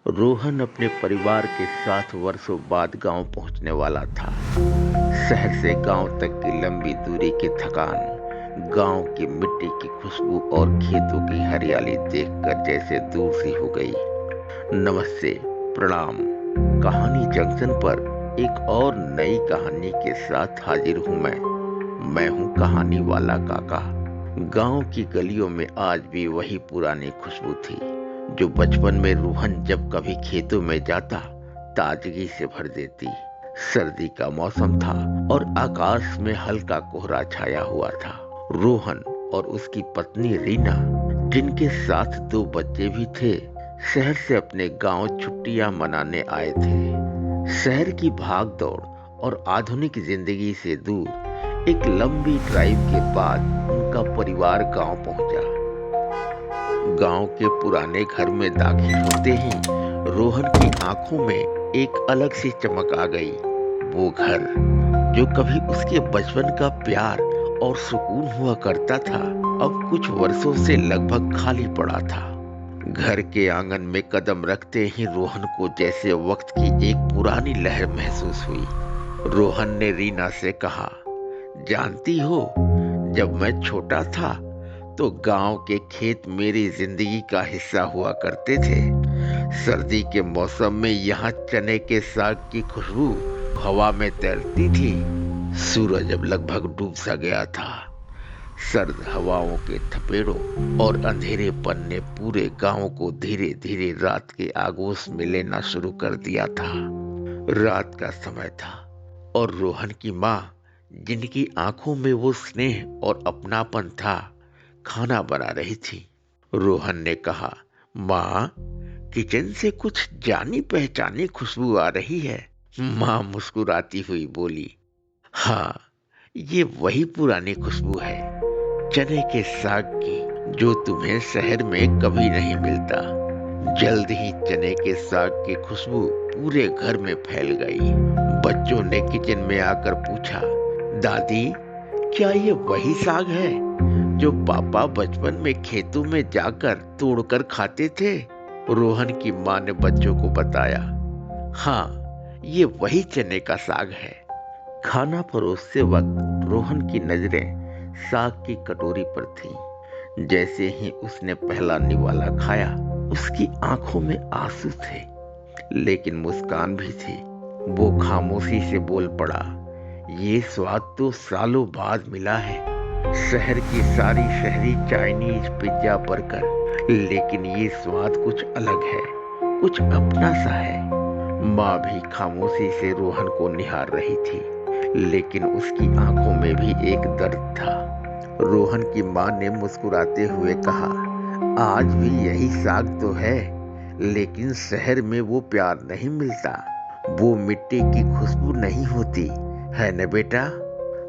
रोहन अपने परिवार के साथ वर्षों बाद गांव पहुंचने वाला था। शहर से गांव तक की लंबी दूरी की थकान, गांव की मिट्टी की खुशबू और खेतों की हरियाली देखकर जैसे दूर सी हो गई। नमस्ते, प्रणाम। कहानी जंक्शन पर एक और नई कहानी के साथ हाजिर हूं मैं हूं कहानी वाला काका। गांव की गलियों में आज भी वही पुरानी खुशबू थी जो बचपन में रोहन जब कभी खेतों में जाता ताजगी से भर देती। सर्दी का मौसम था और आकाश में हल्का कोहरा छाया हुआ था। रोहन और उसकी पत्नी रीना, जिनके साथ दो बच्चे भी थे, शहर से अपने गांव छुट्टियां मनाने आए थे। शहर की भाग दौड़ और आधुनिक जिंदगी से दूर एक लंबी ड्राइव के बाद उनका परिवार गांव पहुंचा। गांव के पुराने घर में दाखिल होते ही रोहन की आंखों में एक अलग सी चमक आ गई। वो घर जो कभी उसके बचपन का प्यार और सुकून हुआ करता था, अब कुछ वर्षों से लगभग खाली पड़ा था। घर के आंगन में कदम रखते ही रोहन को जैसे वक्त की एक पुरानी लहर महसूस हुई। रोहन ने रीना से कहा, जानती हो, जब मैं छोटा था तो गांव के खेत मेरी जिंदगी का हिस्सा हुआ करते थे। सर्दी के मौसम में यहाँ चने के साग की खुशबू हवा में तैरती थी। सूरज अब लगभग डूब सा गया था। सर्द हवाओं के थपेड़ों और अंधेरेपन ने पूरे गांव को धीरे धीरे रात के आगोश में लेना शुरू कर दिया था। रात का समय था और रोहन की माँ, जिनकी आंखों में वो स्नेह और अपनापन था, खाना बना रही थी। रोहन ने कहा, माँ, किचन से कुछ जानी पहचानी खुशबू आ रही है। माँ मुस्कुराती हुई बोली, हाँ, ये वही पुरानी खुशबू है, चने के साग की, जो तुम्हें शहर में कभी नहीं मिलता। जल्द ही चने के साग की खुशबू पूरे घर में फैल गई। बच्चों ने किचन में आकर पूछा, दादी, क्या ये वही साग है जो पापा बचपन में खेतों में जाकर तोड़कर खाते थे? रोहन की मां ने बच्चों को बताया, हाँ, ये वही चने का साग है। खाना परोसते वक्त रोहन की नजरें साग की कटोरी पर थीं। जैसे ही उसने पहला निवाला खाया, उसकी आंखों में आंसू थे, लेकिन मुस्कान भी थी। वो खामोशी से बोल पड़ा, ये स्वाद तो सालों बाद मिला है। शहर की सारी शहरी चाइनीज, पिज्जा, बर्गर, लेकिन ये स्वाद कुछ अलग है, कुछ अपना सा है। माँ भी खामोशी से रोहन को निहार रही थी, लेकिन उसकी आंखों में भी एक दर्द था। रोहन की माँ ने मुस्कुराते हुए कहा, आज भी यही साग तो है, लेकिन शहर में वो प्यार नहीं मिलता, वो मिट्टी की खुशबू नहीं होती, है न बेटा?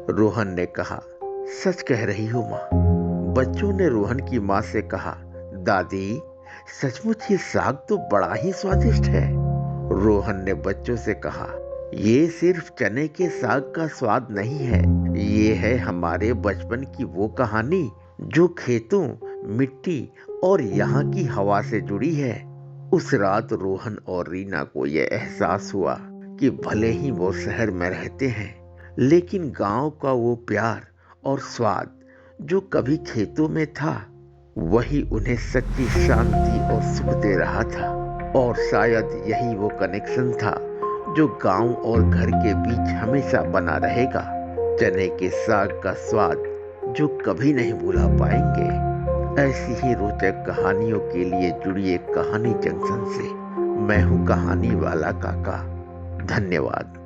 रोहन ने कहा, सच कह रही हो माँ। बच्चों ने रोहन की माँ से कहा, दादी, सचमुच ये साग तो बड़ा ही स्वादिष्ट है। रोहन ने बच्चों से कहा, ये सिर्फ चने के साग का स्वाद नहीं है, ये है हमारे बचपन की वो कहानी जो खेतों, मिट्टी और यहाँ की हवा से जुड़ी है। उस रात रोहन और रीना को यह एहसास हुआ कि भले ही वो शहर में रहते हैं, लेकिन गांव का वो प्यार और स्वाद जो कभी खेतों में था, वही उन्हें सच्ची शांति और सुख दे रहा था। और शायद यही वो कनेक्शन था जो गांव और घर के बीच हमेशा बना रहेगा। चने के साग का स्वाद जो कभी नहीं भुला पाएंगे। ऐसी ही रोचक कहानियों के लिए जुड़िए कहानी जंक्शन से। मैं हूं कहानी वाला काका। धन्यवाद।